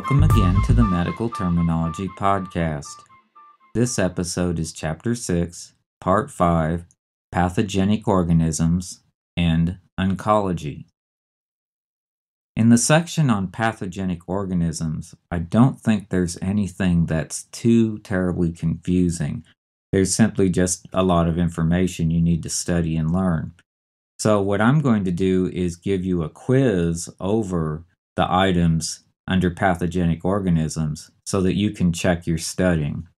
Welcome again to the Medical Terminology Podcast. This episode is Chapter 6, Part 5, Pathogenic Organisms and Oncology. In the section on pathogenic organisms, I don't think there's anything that's too terribly confusing. There's simply just a lot of information you need to study and learn. So what I'm going to do is give you a quiz over the items under pathogenic organisms so that you can check your studying.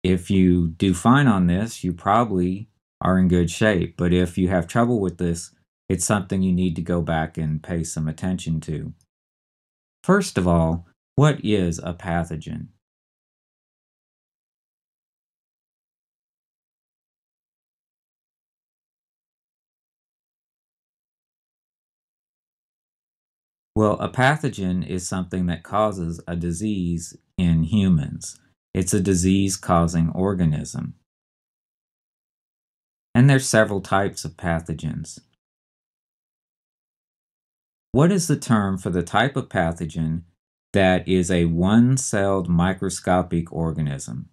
If you do fine on this, you probably are in good shape. But if you have trouble with this, it's something you need to go back and pay some attention to. First of all, what is a pathogen? Well, a pathogen is something that causes a disease in humans. It's a disease-causing organism. And there's several types of pathogens. What is the term for the type of pathogen that is a one-celled microscopic organism?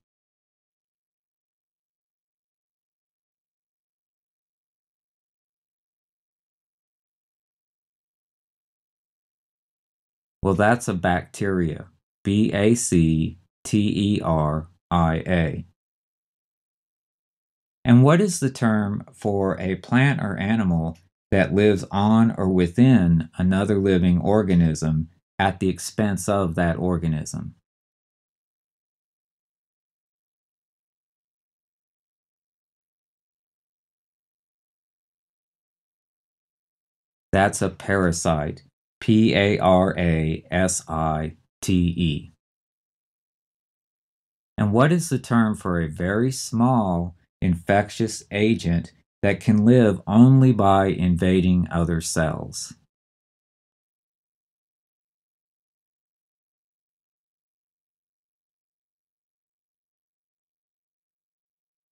Well, that's a bacteria. Bacteria. And what is the term for a plant or animal that lives on or within another living organism at the expense of that organism? That's a parasite. Parasite. And what is the term for a very small infectious agent that can live only by invading other cells?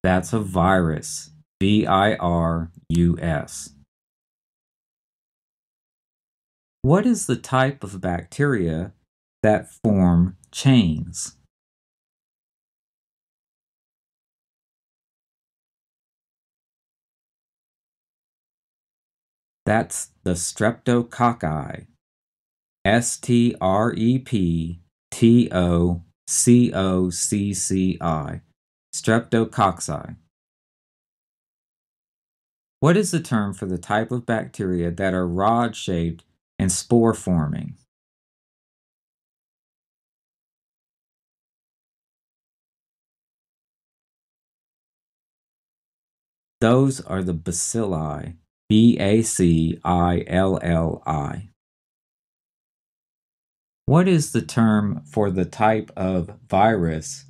That's a virus. Virus. What is the type of bacteria that form chains? That's the streptococci. Streptococci. Streptococci. What is the term for the type of bacteria that are rod-shaped and spore-forming? Those are the bacilli. Bacilli. What is the term for the type of virus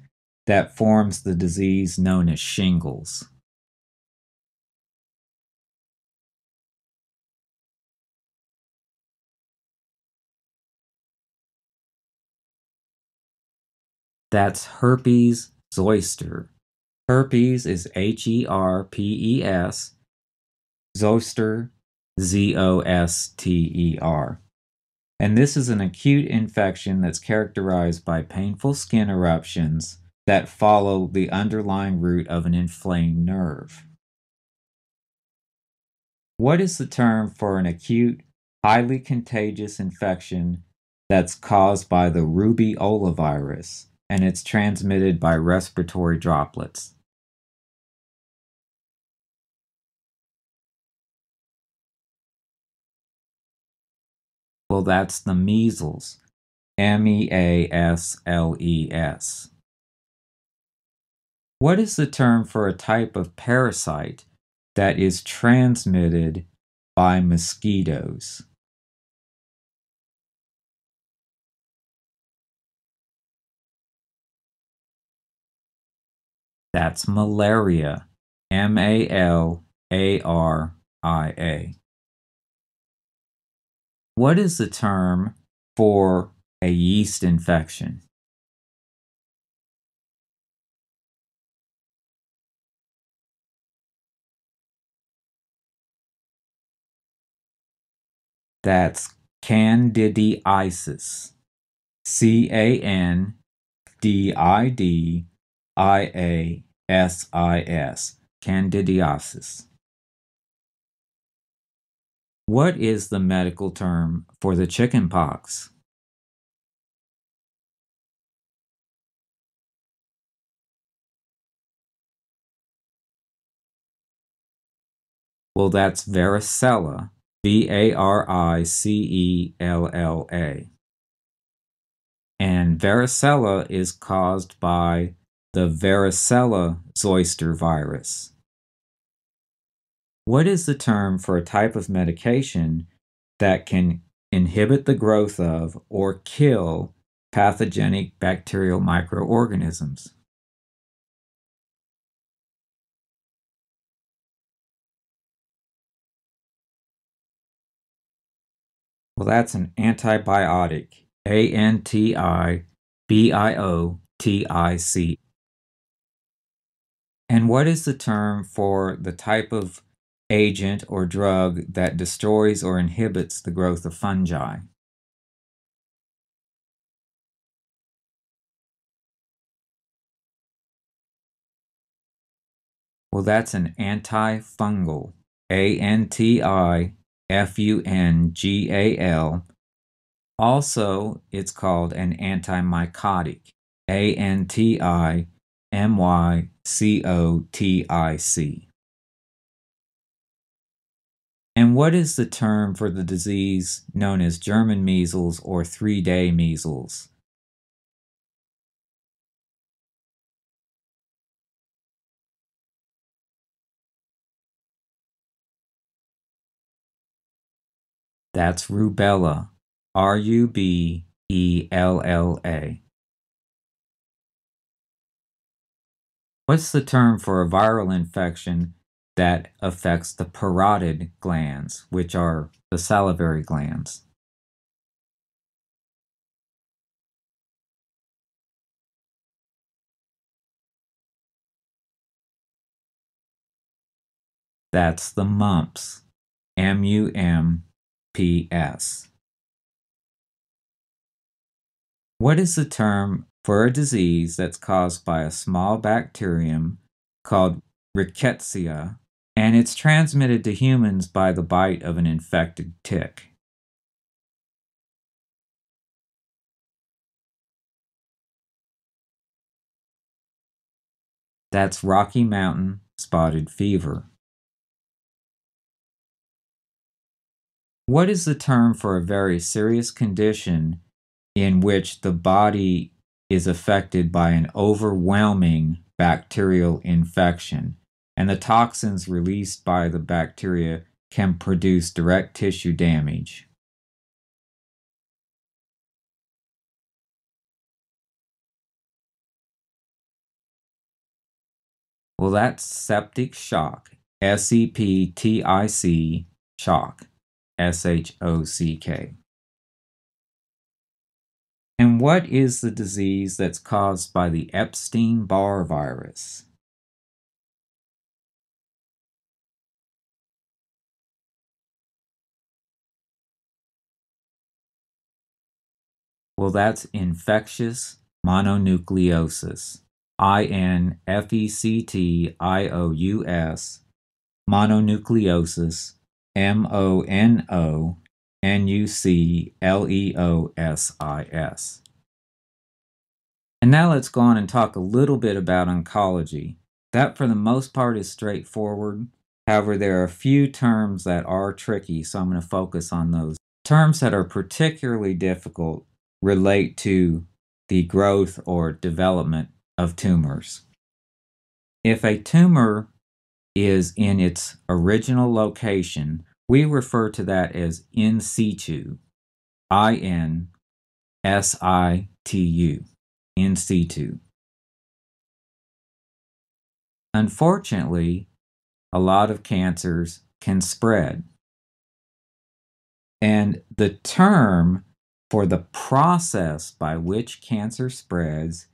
that forms the disease known as shingles? That's herpes zoster. Herpes is Herpes, zoster, Zoster. And this is an acute infection that's characterized by painful skin eruptions that follow the underlying root of an inflamed nerve. What is the term for an acute, highly contagious infection that's caused by the rubeola virus and it's transmitted by respiratory droplets? Well, that's the measles. Measles. What is the term for a type of parasite that is transmitted by mosquitoes? That's malaria. Malaria. What is the term for a yeast infection? That's candidiasis. candidiasis. What is the medical term for the chicken pox? Well, that's varicella, varicella. And varicella is caused by the varicella zoster virus. What is the term for a type of medication that can inhibit the growth of or kill pathogenic bacterial microorganisms? Well, that's an antibiotic, antibiotic. And what is the term for the type of agent or drug that destroys or inhibits the growth of fungi? Well, that's an antifungal, antifungal. Also, it's called an antimycotic, antimycotic. And what is the term for the disease known as German measles or 3-day measles? That's rubella, rubella. What's the term for a viral infection that affects the parotid glands, which are the salivary glands? That's the mumps, mumps. What is the term for a disease that's caused by a small bacterium called rickettsia, and it's transmitted to humans by the bite of an infected tick? That's Rocky Mountain spotted fever. What is the term for a very serious condition in which the body is affected by an overwhelming bacterial infection, and the toxins released by the bacteria can produce direct tissue damage? Well, that's septic shock, septic shock, shock. And what is the disease that's caused by the Epstein-Barr virus? Well, that's infectious mononucleosis, infectious mononucleosis, mononucleosis. And now let's go on and talk a little bit about oncology. That, for the most part, is straightforward. However, there are a few terms that are tricky, so I'm going to focus on those. Terms that are particularly difficult relate to the growth or development of tumors. If a tumor is in its original location, we refer to that as in situ, INSITU, in situ. Unfortunately, a lot of cancers can spread. And the term for the process by which cancer spreads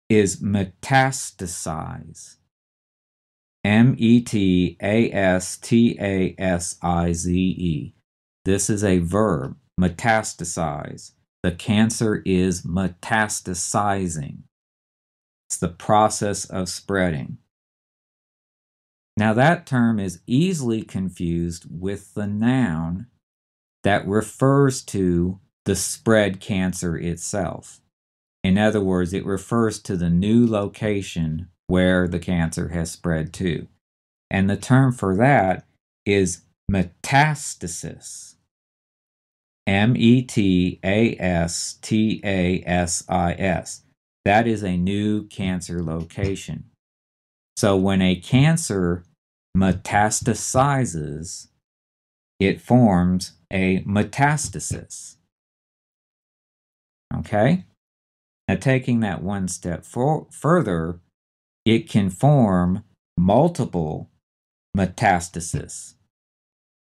is metastasize. Metastasize. This is a verb, metastasize. the cancer is metastasizing. It's the process of spreading. Now, that term is easily confused with the noun that refers to the spread cancer itself. In other words, it refers to the new location where the cancer has spread to. And the term for that is metastasis. Metastasis. That is a new cancer location. So when a cancer metastasizes, it forms a metastasis. Okay? Now, taking that one step further, it can form multiple metastasis.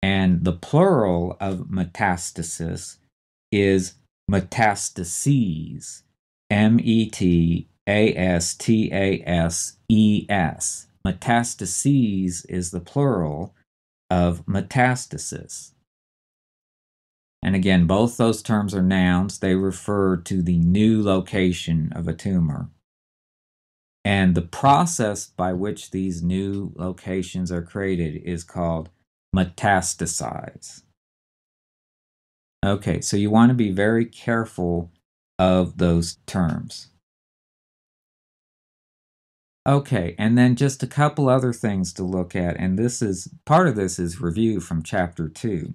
And the plural of metastasis is metastases. Metastases. Metastases is the plural of metastasis. And again, both those terms are nouns. They refer to the new location of a tumor. And the process by which these new locations are created is called metastasize. Okay, so you want to be very careful of those terms. Okay, and then just a couple other things to look at, and part of this is review from chapter 2.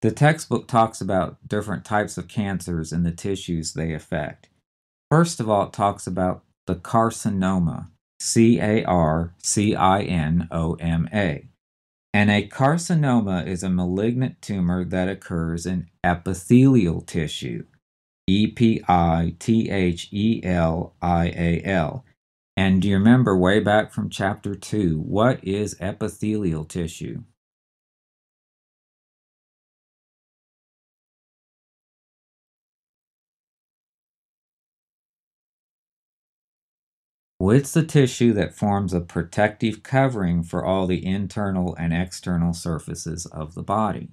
The textbook talks about different types of cancers and the tissues they affect. First of all, it talks about the carcinoma, carcinoma. And a carcinoma is a malignant tumor that occurs in epithelial tissue, epithelial. And do you remember way back from chapter 2, what is epithelial tissue? Well, it's the tissue that forms a protective covering for all the internal and external surfaces of the body.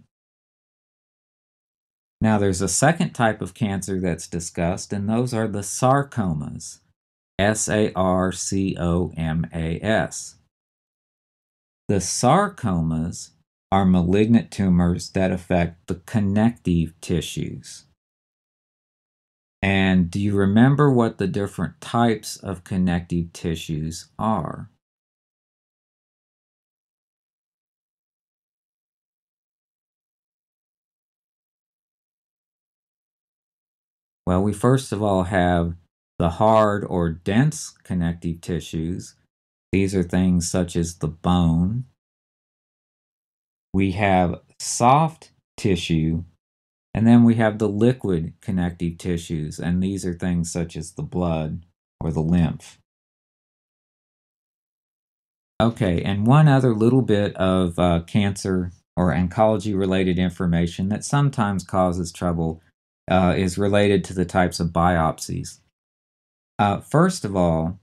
Now, there's a second type of cancer that's discussed, and those are the sarcomas. sarcomas. The sarcomas are malignant tumors that affect the connective tissues. And do you remember what the different types of connective tissues are? Well, we first of all have the hard or dense connective tissues. These are things such as the bone. We have soft tissue, and then we have the liquid connective tissues, and these are things such as the blood or the lymph. Okay, and one other little bit of cancer or oncology-related information that sometimes causes trouble is related to the types of biopsies. First of all,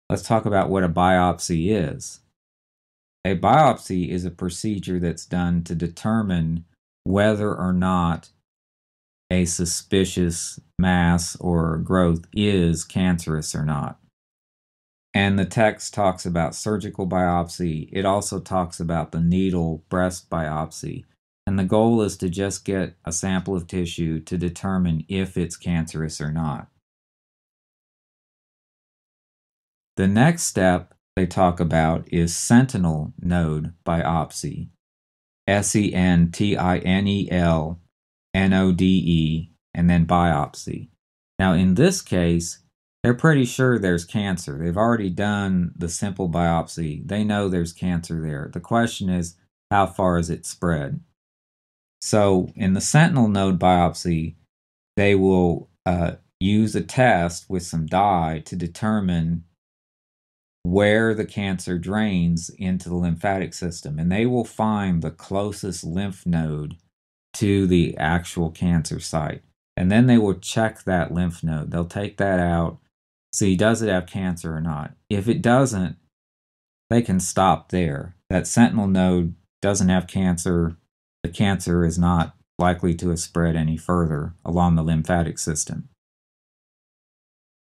let's talk about what a biopsy is. A biopsy is a procedure that's done to determine whether or not a suspicious mass or growth is cancerous or not. And the text talks about surgical biopsy. It also talks about the needle breast biopsy. And the goal is to just get a sample of tissue to determine if it's cancerous or not. The next step they talk about is sentinel node biopsy. sentinel node, and then biopsy. Now, in this case, they're pretty sure there's cancer. They've already done the simple biopsy. They know there's cancer there. The question is, how far is it spread? So in the sentinel node biopsy, they will use a test with some dye to determine where the cancer drains into the lymphatic system. And they will find the closest lymph node to the actual cancer site. And then they will check that lymph node. They'll take that out, see does it have cancer or not. If it doesn't, they can stop there. That sentinel node doesn't have cancer. The cancer is not likely to have spread any further along the lymphatic system.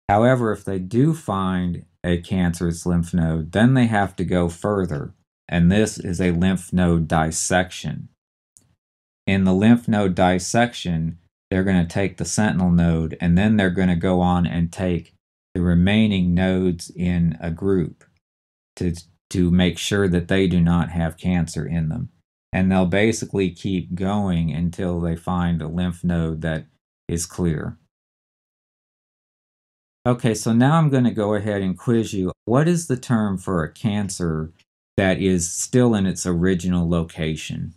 However, if they do find a cancerous lymph node, then they have to go further, and this is a lymph node dissection. In the lymph node dissection, they're going to take the sentinel node, and then they're going to go on and take the remaining nodes in a group to make sure that they do not have cancer in them. And they'll basically keep going until they find a lymph node that is clear. Okay, so now I'm going to go ahead and quiz you. What is the term for a cancer that is still in its original location?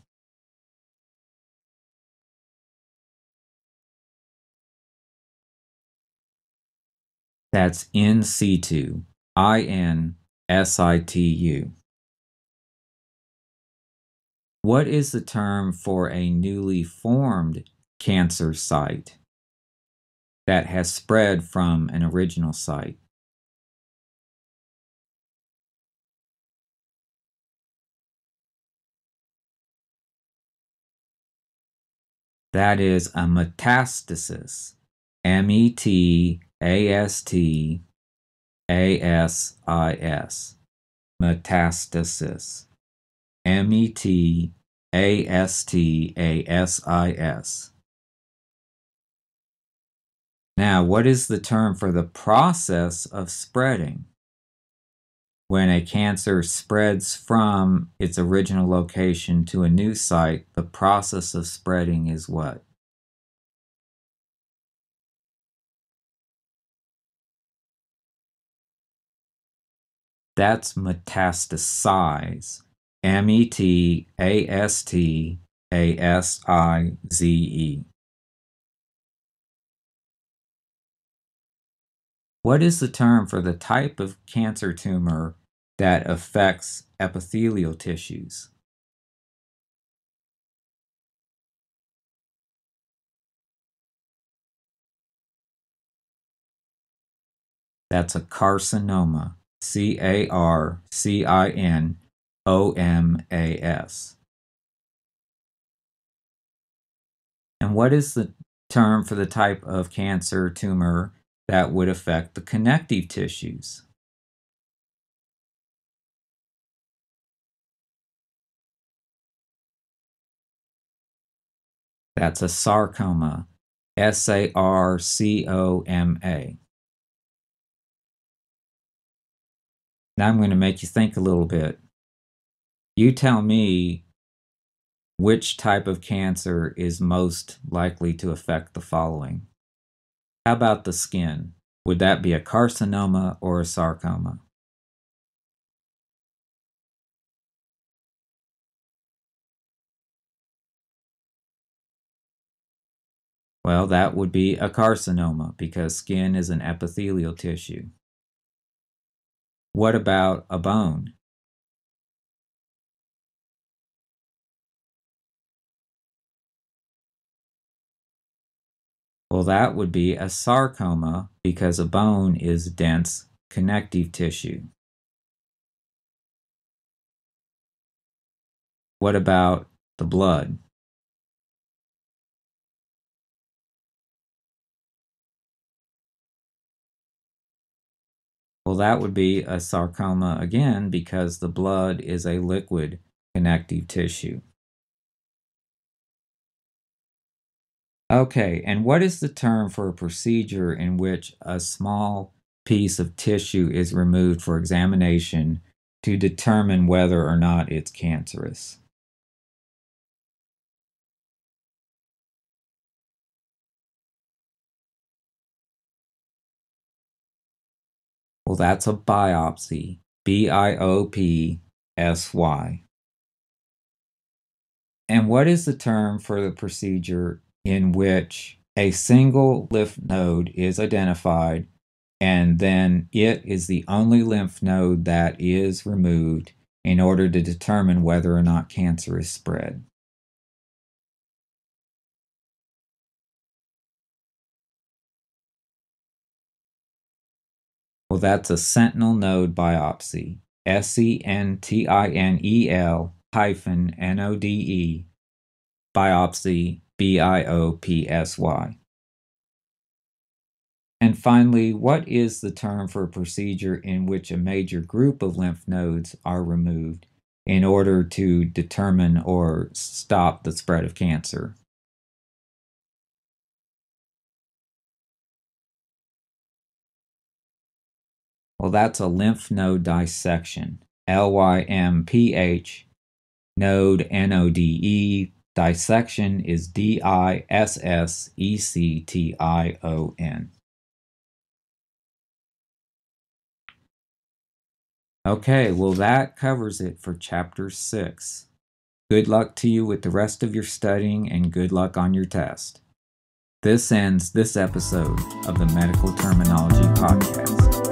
That's in situ, INSITU. What is the term for a newly formed cancer site that has spread from an original site? That is a metastasis. METASTASIS. Metastasis. METASTASIS. Now, what is the term for the process of spreading? When a cancer spreads from its original location to a new site, the process of spreading is what? That's metastasize. METASTASIZE. What is the term for the type of cancer tumor that affects epithelial tissues? That's a carcinoma. CARCINOMAS. And what is the term for the type of cancer tumor that would affect the connective tissues? That's a sarcoma. SARCOMA. Now I'm going to make you think a little bit. You tell me which type of cancer is most likely to affect the following. How about the skin? Would that be a carcinoma or a sarcoma? Well, that would be a carcinoma because skin is an epithelial tissue. What about a bone? Well, that would be a sarcoma because a bone is dense connective tissue. What about the blood? Well, that would be a sarcoma again because the blood is a liquid connective tissue. Okay, and what is the term for a procedure in which a small piece of tissue is removed for examination to determine whether or not it's cancerous? Well, that's a biopsy. BIOPSY. And what is the term for the procedure in which a single lymph node is identified and then it is the only lymph node that is removed in order to determine whether or not cancer is spread? Well, that's a sentinel node biopsy. SENTINEL hyphen NODE biopsy. biopsy. And finally, what is the term for a procedure in which a major group of lymph nodes are removed in order to determine or stop the spread of cancer? Well, that's a lymph node dissection. LYMPH, node NODE, dissection is DISSECTION. Okay, well, that covers it for Chapter 6. Good luck to you with the rest of your studying and good luck on your test. This ends this episode of the Medical Terminology Podcast.